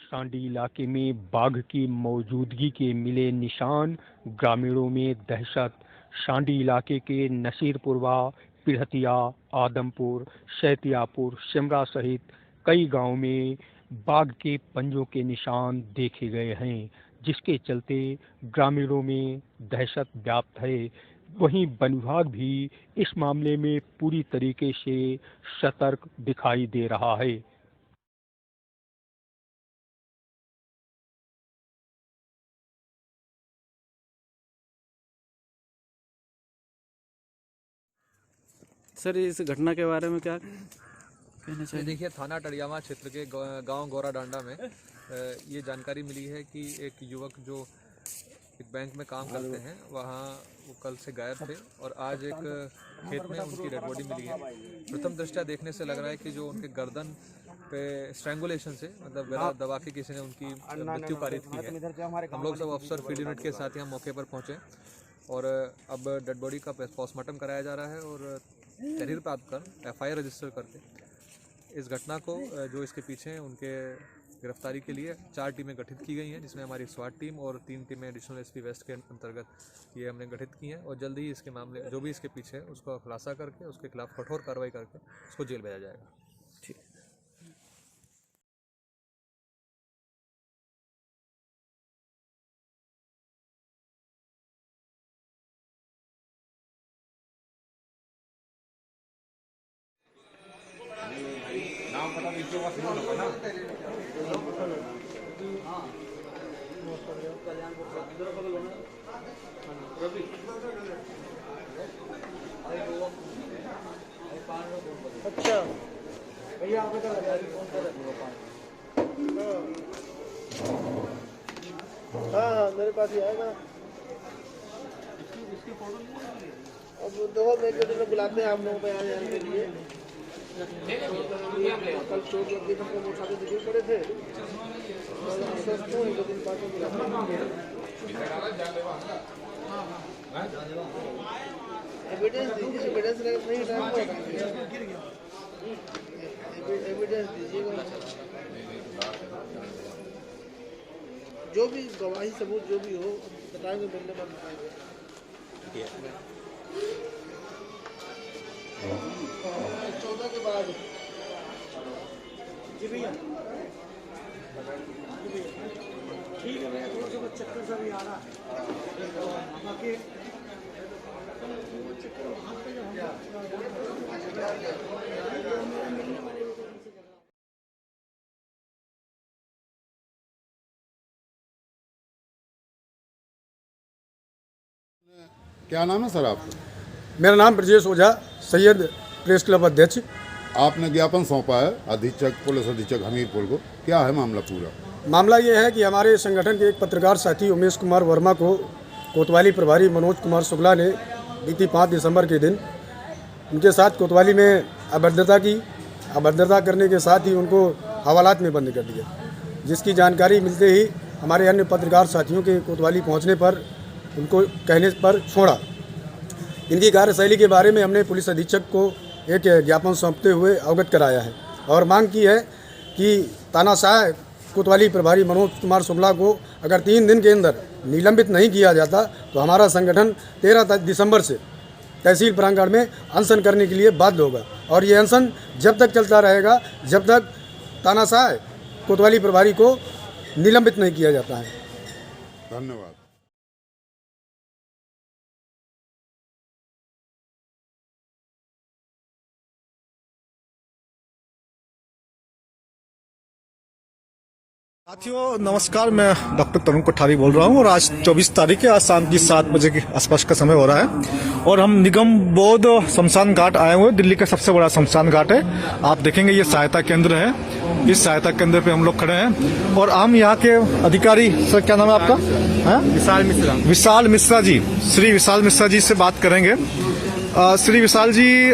सांडी इलाके में बाघ की मौजूदगी के मिले निशान, ग्रामीणों में दहशत। सांडी इलाके के नसीरपुरवा, पिरहतिया, आदमपुर, शैतियापुर, शिमरा सहित कई गांवों में बाघ के पंजों के निशान देखे गए हैं, जिसके चलते ग्रामीणों में दहशत व्याप्त है। वहीं वन विभाग भी इस मामले में पूरी तरीके से सतर्क दिखाई दे रहा है। सर, इस घटना के बारे में क्या कहना चाहिए? देखिए, थाना टड़ियामा क्षेत्र के गांव गोरा डांडा में ये जानकारी मिली है कि एक युवक जो एक बैंक में काम करते हैं, वहाँ वो कल से गायब थे और आज एक खेत में उनकी डेड बॉडी मिली है। प्रथम दृष्टया देखने से लग रहा है कि जो उनके गर्दन पे स्ट्रैंगुलेशन से, मतलब गला दबा के किसी ने उनकी मृत्यु पारित की है। हम लोग सब अफसर फील्ड यूनिट के साथ यहाँ मौके पर पहुँचे और अब डेड बॉडी का पोस्टमार्टम कराया जा रहा है और तहरीर प्राप्त कर FIR रजिस्टर करके इस घटना को जो इसके पीछे हैं उनके गिरफ्तारी के लिए 4 टीमें गठित की गई हैं, जिसमें हमारी SWAT टीम और 3 टीमें एडिशनल SP वेस्ट के अंतर्गत ये हमने गठित की हैं और जल्दी ही इसके मामले जो भी इसके पीछे है उसको खुलासा करके उसके खिलाफ कठोर कार्रवाई करके उसको जेल भेजा जाएगा। ठीक। नाम पता नीचे वहाँ सुनो ना अच्छा भैया आप बता हाँ मेरे पास ही आएगा। अब दो में बुलाते हैं आप लोगों को यहाँ जाने के लिए। कल चोट लग गई, हमको मोटरसाइकिल से गिर पड़े थे। स्वस्थ हूँ, 1-2 दिन बाद एविडेंस दीजिए, एविडेंस नहीं एविडेंस दीजिएगा। जो भी गवाही सबूत जो भी हो बताएंगे, मिलने पर बताएंगे। 14 के बाद जी भैया, ठीक है भैया, थोड़ा सा चक्कर सा भी आ रहा है बाकी क्या नाम है सर आपका? मेरा नाम ब्रजेश ओझा, सैयद प्रेस क्लब अध्यक्ष। आपने ज्ञापन सौंपा है अधीक्षक, पुलिस अधीक्षक हमीरपुर को, क्या है मामला पूरा? मामला ये है कि हमारे संगठन के एक पत्रकार साथी उमेश कुमार वर्मा को कोतवाली प्रभारी मनोज कुमार शुक्ला ने बीती 5 दिसंबर के दिन उनके साथ कोतवाली में अभद्रता करने के साथ ही उनको हवालात में बंद कर दिया, जिसकी जानकारी मिलते ही हमारे अन्य पत्रकार साथियों के कोतवाली पहुँचने पर उनको कहने पर छोड़ा। इनकी कार्यशैली के बारे में हमने पुलिस अधीक्षक को एक ज्ञापन सौंपते हुए अवगत कराया है और मांग की है कि तानाशाह कोतवाली प्रभारी मनोज कुमार शुक्ला को अगर 3 दिन के अंदर निलंबित नहीं किया जाता तो हमारा संगठन 13 दिसंबर से तहसील प्रांगण में अनशन करने के लिए बाध्य होगा और ये अनशन जब तक चलता रहेगा जब तक तानाशाह कोतवाली प्रभारी को निलंबित नहीं किया जाता है। धन्यवाद। साथियों नमस्कार, मैं डॉक्टर तरुण कोठारी बोल रहा हूं और आज 24 तारीख है, आज शाम की 7 बजे के आसपास का समय हो रहा है और हम निगम बोध शमशान घाट आए हुए। दिल्ली का सबसे बड़ा शमशान घाट है। आप देखेंगे ये सहायता केंद्र है। इस सहायता केंद्र पे हम लोग खड़े हैं और हम यहाँ के अधिकारी, सर क्या नाम है आपका? विशाल मिश्रा जी, श्री विशाल मिश्रा जी से बात करेंगे। श्री विशाल जी,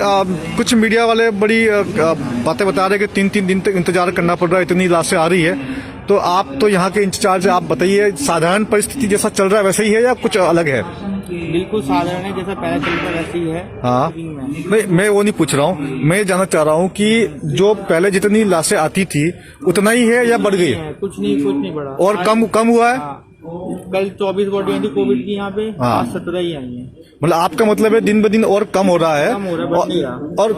कुछ मीडिया वाले बड़ी बातें बता रहे हैं कि 3-3 दिन तक इंतजार करना पड़ रहा है, इतनी लाशें आ रही है। तो आप तो यहाँ के इंचार्ज, आप बताइए साधारण परिस्थिति जैसा चल रहा है वैसे ही है या कुछ अलग है? बिल्कुल साधारण है, जैसा पहले चलता वैसे ही है। हाँ, में नहीं मैं वो नहीं पूछ रहा हूँ, मैं ये जानना चाह रहा हूँ कि जो पहले जितनी लाशें आती थी उतना ही है या बढ़ गई? कुछ नहीं बढ़ा। और कम हुआ है? हाँ, कल 24 बॉडी आई थी कोविड की यहाँ पे। हाँ। आज 17 ही आई है। मतलब आपका मतलब है दिन ब दिन और कम हो रहा है? कम हो रहा है, बढ़ नहीं रहा। और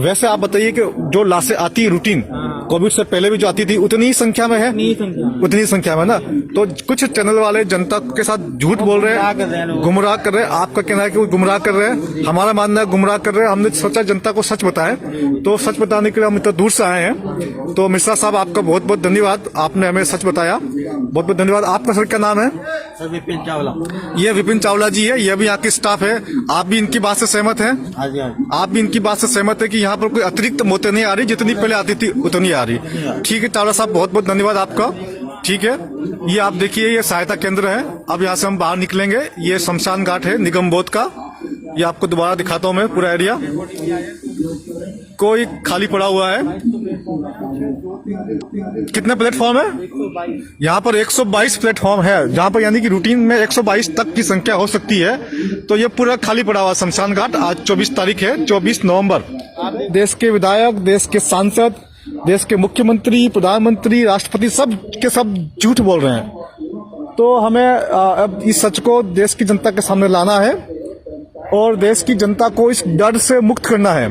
वैसे आप बताइए कि जो लाशें आती है रूटीन कोविड से पहले भी जो आती थी उतनी ही संख्या में है? उतनी ही संख्या में ना। तो कुछ चैनल वाले जनता के साथ झूठ बोल रहे हैं, गुमराह कर रहे हैं। आपका कहना है कि वो गुमराह कर रहे हैं, हमारा मानना है गुमराह कर रहे हैं। हमने सोचा जनता को सच बताएं, तो सच बताने के लिए हम इतना दूर से आए हैं। तो मिश्रा साहब आपका बहुत बहुत धन्यवाद, आपने हमें सच बताया, बहुत बहुत धन्यवाद। आपका सर क्या नाम है? सर विपिन चावला। ये विपिन चावला जी है, ये भी यहाँ की स्टाफ है। आप भी इनकी बात से सहमत हैं? हाँ जी। आप भी इनकी बात से सहमत है कि यहाँ पर कोई अतिरिक्त मौतें नहीं आ रही, जितनी पहले आती थी उतनी आ रही? ठीक है चावला साहब, बहुत बहुत धन्यवाद आपका। ठीक है, ये आप देखिए ये सहायता केंद्र है। अब यहाँ से हम बाहर निकलेंगे, ये शमशान घाट है निगम बोध का। ये आपको दोबारा दिखाता हूँ मैं पूरा एरिया, कोई खाली पड़ा हुआ है। कितने प्लेटफॉर्म है? यहाँ पर 122 प्लेटफॉर्म है, जहाँ पर यानी कि रूटीन में 122 तक की संख्या हो सकती है। तो ये पूरा खाली पड़ा हुआ शमशान घाट। आज 24 तारीख है, 24 नवंबर। देश के विधायक, देश के सांसद, देश के मुख्यमंत्री, प्रधानमंत्री, राष्ट्रपति सब के सब झूठ बोल रहे हैं। तो हमें अब इस सच को देश की जनता के सामने लाना है और देश की जनता को इस डर से मुक्त करना है।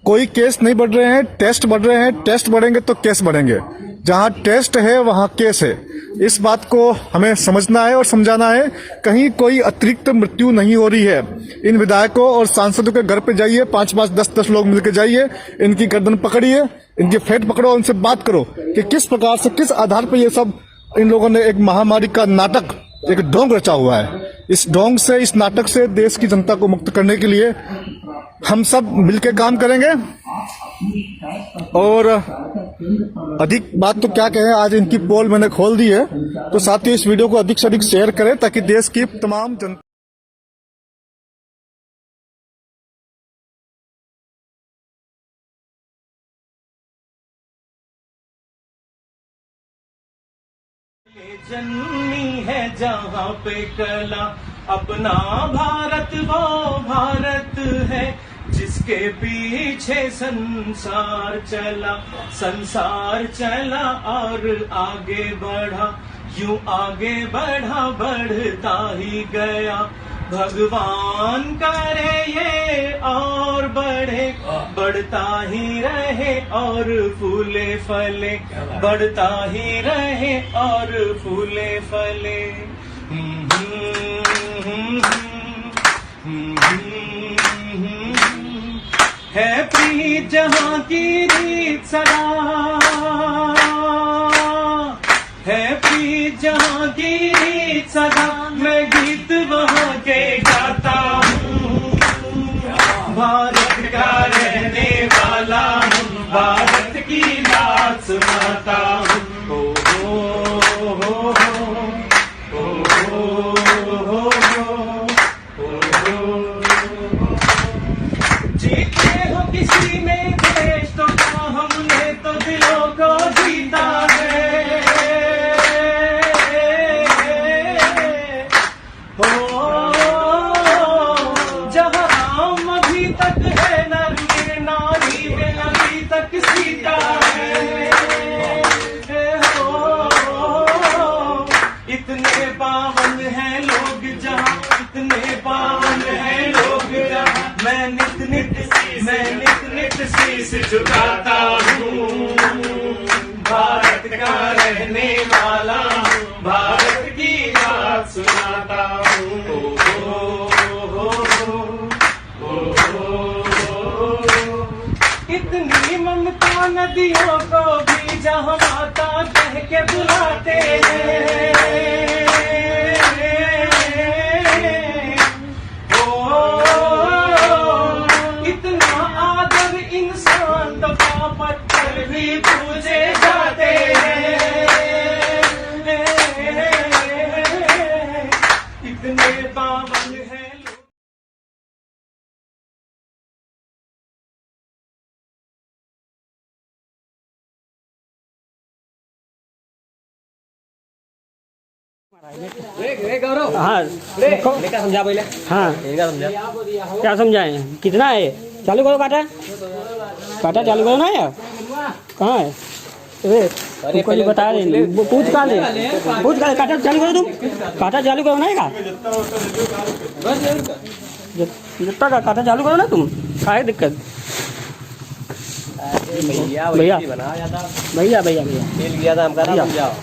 कोई केस नहीं बढ़ रहे हैं, टेस्ट बढ़ रहे हैं। टेस्ट बढ़ेंगे तो केस बढ़ेंगे, जहां टेस्ट है वहां केस है। इस बात को हमें समझना है और समझाना है। कहीं कोई अतिरिक्त मृत्यु नहीं हो रही है। इन विधायकों और सांसदों के घर पे जाइए, 5-5, 10-10 लोग मिलकर जाइए, इनकी गर्दन पकड़िए, इनकी फेट पकड़ो, उनसे बात करो कि किस प्रकार से, किस आधार पर ये सब इन लोगों ने एक महामारी का नाटक, एक ढोंग रचा हुआ है। इस ढोंग से, इस नाटक से देश की जनता को मुक्त करने के लिए हम सब मिलकर काम करेंगे। और अधिक बात तो क्या कहें, आज इनकी पोल मैंने खोल दी है। तो साथियों इस वीडियो को अधिक से अधिक शेयर करें ताकि देश की तमाम जनता जन्मी है जहाँ पे कला, अपना भारत वो भारत है जिसके पीछे संसार चला और आगे बढ़ा, यूं आगे बढ़ा बढ़ता ही गया। भगवान करे ये और बढ़े, बढ़ता ही रहे और फूले फले, बढ़ता ही रहे और फूले फले। है प्रीत जहाँ की रीत सदा, है प्रीत जहाँ की रीत सदा, मैं गीत वहाँ के गाता हूँ। भारत का रहने वाला हूँ, भारत की बात सुनाता हूँ। जीते हो किसी में देश तो क्या, हमने तो दिलों को जीता है। जहाँ राम अभी तक है, नर नारी में अभी तक सीता है। इतने पावन हैं लोग जहाँ, इतने पावन हैं लोग जहाँ, मैं नित नित शीश झुकाता हूँ। भारत का रहने वाला हूँ, भारत की बात सुनाता हूँ। इतनी ममता नदियों को भी जहाँ माता कह के बुलाते हैं। इतना आदर इंसान तो पत्थर भी पूजे जाते हैं। इतने पावन हैं। हाँ समझा पहले। हाँ क्या समझाए, कितना है चालू करो, काटा काटा चालू करो ना यार, कहाँ है तुमको नहीं बता रहे, पूछ का ले, पूछ का काटा चालू करो, तुम काटा चालू करो ना, जितना का काटा चालू करो ना तुम, क्या है दिक्कत। भैया भैया भैया भैया भैया भैया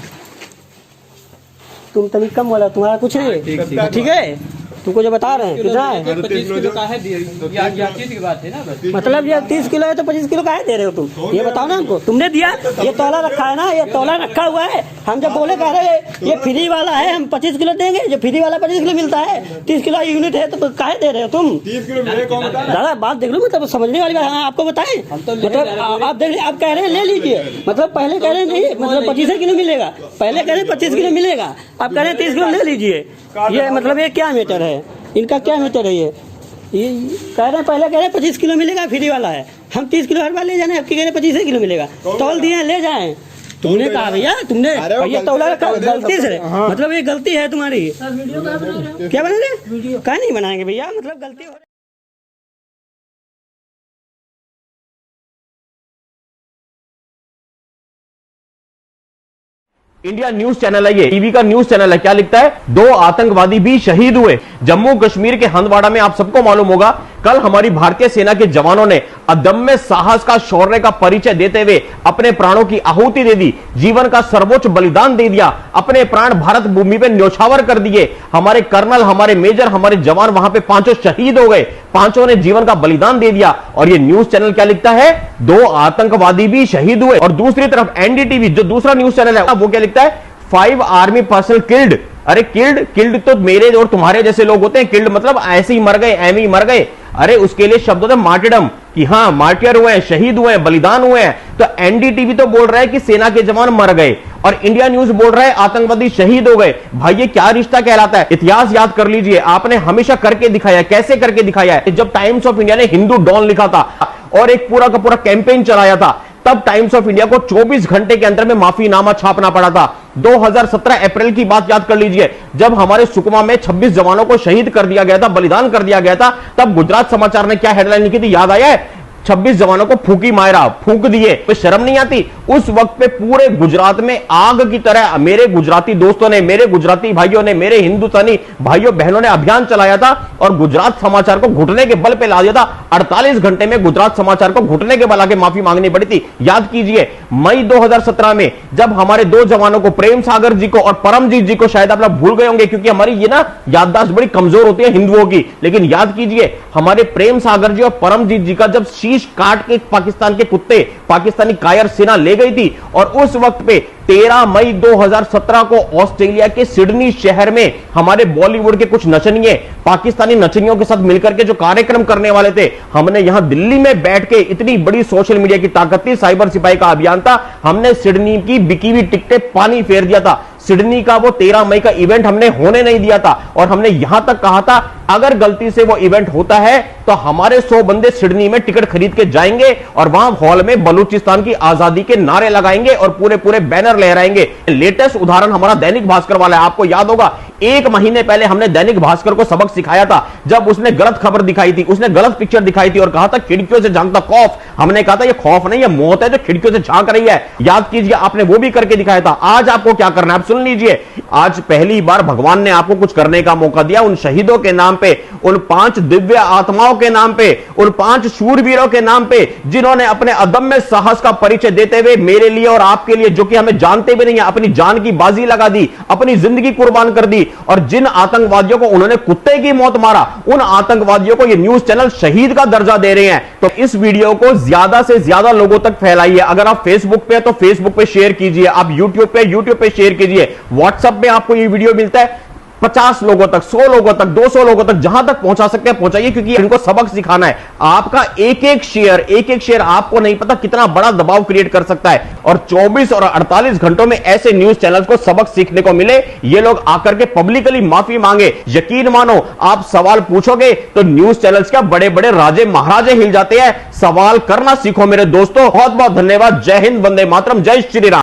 तुम तभी कम बोला, तुम्हारा कुछ नहीं, ठीक है। तुमको जो बता रहे हैं कितना है, 25 किलो का है, चीज की बात है ना। मतलब ये 30 किलो है तो 25 किलो काहे दे रहे हो तुम, ये बताओ ना हमको। तुमने दिया, ये तौला रखा है ना, ये तौला रखा हुआ है। हम जब बोले कह रहे ये फ्री वाला है, हम 25 किलो देंगे, जो फ्री वाला 25 किलो मिलता है, 30 किलो यूनिट है तो काहे दे रहे हो तुम। 30 किलो दादा बात देख लो, मतलब समझने वाली बात। हाँ आपको बताएं, मतलब आप देख, आप कह रहे हैं ले लीजिए, मतलब पहले कह रहे हैं नहीं, मतलब 25 किलो मिलेगा, पहले कह रहे हैं 25 किलो मिलेगा, आप कह रहे हैं 30 किलो ले लीजिए। ये मतलब ये क्या मीटर है, इनका क्या मीटर है ये कह रहे हैं, पहले कह रहे हैं 25 किलो मिलेगा, फ्री वाला है। हम 30 किलो हर बार ले जाने, आपके कह रहे हैं 25 किलो मिलेगा, तौल दिए ले जाएं। तुमने कहा भैया, तुमने ये तौला रखा गलती से, मतलब ये गलती है तुम्हारी। क्या बना रहे, क्या नहीं बनाएंगे भैया, मतलब गलती हो। इंडिया न्यूज चैनल है, ये टीवी का न्यूज चैनल है। क्या लिखता है, 2 आतंकवादी भी शहीद हुए जम्मू कश्मीर के हंदवाड़ा में। आप सबको मालूम होगा, कल हमारी भारतीय सेना के जवानों ने अदम्य साहस का, शौर्य का परिचय देते हुए अपने प्राणों की आहुति दे दी, जीवन का सर्वोच्च बलिदान दे दिया, अपने प्राण भारत भूमि पे न्यौछावर कर दिए। हमारे कर्नल, हमारे मेजर, हमारे जवान वहां पे 5 शहीद हो गए, 5 ने जीवन का बलिदान दे दिया। और ये न्यूज चैनल क्या लिखता है, 2 आतंकवादी भी शहीद हुए। और दूसरी तरफ एनडीटीवी जो दूसरा न्यूज चैनल है, वो क्या लिखता है, 5 आर्मी पर्सनल किल्ड। अरे किल्ड तो मेरे और तुम्हारे जैसे लोग होते हैं, किल्ड मतलब ऐसे ही मर गए, एम ही मर गए। अरे उसके लिए शब्द होता है मार्टियरडम, कि हाँ मार्टियर हुए हैं, शहीद हुए हैं, बलिदान हुए हैं। तो एनडीटीवी तो बोल रहा है कि सेना के जवान मर गए, और इंडिया न्यूज बोल रहा है आतंकवादी शहीद हो गए। भाई ये क्या रिश्ता कहलाता है। इतिहास याद कर लीजिए, आपने हमेशा करके दिखाया। कैसे करके दिखाया है, जब टाइम्स ऑफ इंडिया ने हिंदू डॉन लिखा था और एक पूरा का पूरा कैंपेन चलाया था, तब टाइम्स ऑफ इंडिया को 24 घंटे के अंदर में माफीनामा छापना पड़ा था। 2017 अप्रैल की बात याद कर लीजिए, जब हमारे सुकमा में 26 जवानों को शहीद कर दिया गया था, बलिदान कर दिया गया था, तब गुजरात समाचार ने क्या हेडलाइन लिखी थी, याद आया है, 26 जवानों को फूकी मायरा, फूंक दिए। तो शर्म नहीं आती। उस वक्त पे पूरे गुजरात में आग की तरह मेरे गुजराती दोस्तों ने, मेरे गुजराती भाइयों ने, मेरे हिंदुस्तानी भाइयों बहनों ने अभियान चलाया था और गुजरात समाचार को घुटने के बल पे ला दिया था। 48 घंटे में गुजरात समाचार को घुटने के बल आके माफी मांगनी पड़ी थी। याद कीजिए, मई 2017 में जब हमारे 2 जवानों को, प्रेम सागर जी को और परमजीत जी को, शायद आप लोग भूल गए होंगे क्योंकि हमारी ये ना याददाश्त बड़ी कमजोर होती है हिंदुओं की, लेकिन याद कीजिए हमारे प्रेम सागर जी और परमजीत जी का जब शीश काट के पाकिस्तान के कुत्ते, पाकिस्तानी कायर सेना ले गई थी, और उस वक्त पे 13 मई 2017 को ऑस्ट्रेलिया के सिडनी शहर में हमारे बॉलीवुड के कुछ नचनिए पाकिस्तानी नचनियों के साथ मिलकर के जो कार्यक्रम करने वाले थे, हमने यहां दिल्ली में बैठ के, इतनी बड़ी सोशल मीडिया की ताकत थी, साइबर सिपाही का अभियान था, हमने सिडनी की बिकी हुई टिकटें पानी फेर दिया था। सिडनी का वो 13 मई का इवेंट हमने होने नहीं दिया था, और हमने यहां तक कहा था अगर गलती से वो इवेंट होता है तो हमारे 100 बंदे सिडनी में टिकट खरीद के जाएंगे और वहां हॉल में बलूचिस्तान की आजादी के नारे लगाएंगे और पूरे पूरे बैनर लहराएंगे। लेटेस्ट उदाहरण हमारा दैनिक भास्कर वाला है। आपको याद होगा 1 महीने पहले हमने दैनिक भास्कर को सबक सिखाया था, जब उसने गलत खबर दिखाई थी, उसने गलत पिक्चर दिखाई थी और कहा था खिड़कियों से झांकता खौफ। हमने कहा था ये खौफ नहीं, ये मौत है जो खिड़कियों से झांक रही है। याद कीजिए, आपने वो भी करके दिखाया था। आज आपको क्या करना है, आप सुन लीजिए। आज पहली बार भगवान ने आपको कुछ करने का मौका दिया, उन शहीदों के नाम पे, उन 5 दिव्य आत्माओं के नाम पे, उन 5 शूरवीरों के नाम पे, जिन्होंने अपने अदम्य साहस का परिचय देते हुए मेरे लिए और आपके लिए, जो कि हमें जानते भी नहीं है, अपनी जान की बाजी लगा दी, अपनी जिंदगी कुर्बान कर दी। और जिन आतंकवादियों को उन्होंने कुत्ते की मौत मारा, उन आतंकवादियों को ये न्यूज चैनल शहीद का दर्जा दे रहे हैं। तो इस वीडियो को ज्यादा से ज्यादा लोगों तक फैलाइए। अगर आप फेसबुक पे तो फेसबुक पे शेयर कीजिए, आप यूट्यूब पे शेयर कीजिए, व्हाट्सएप में आपको ये वीडियो मिलता है 50 लोगों तक, 100 लोगों तक, 200 लोगों तक, जहां तक पहुंचा सकते हैं पहुंचाइए, क्योंकि इनको सबक सिखाना है। आपका एक एक शेयर आपको नहीं पता कितना बड़ा दबाव क्रिएट कर सकता है। और 24 और 48 घंटों में ऐसे न्यूज चैनल्स को सबक सीखने को मिले, ये लोग आकर के पब्लिकली माफी मांगे। यकीन मानो, आप सवाल पूछोगे तो न्यूज चैनल्स का बड़े बड़े राजे महाराजे हिल जाते हैं। सवाल करना सीखो मेरे दोस्तों। बहुत बहुत धन्यवाद। जय हिंद, वंदे मातरम, जय श्री राम।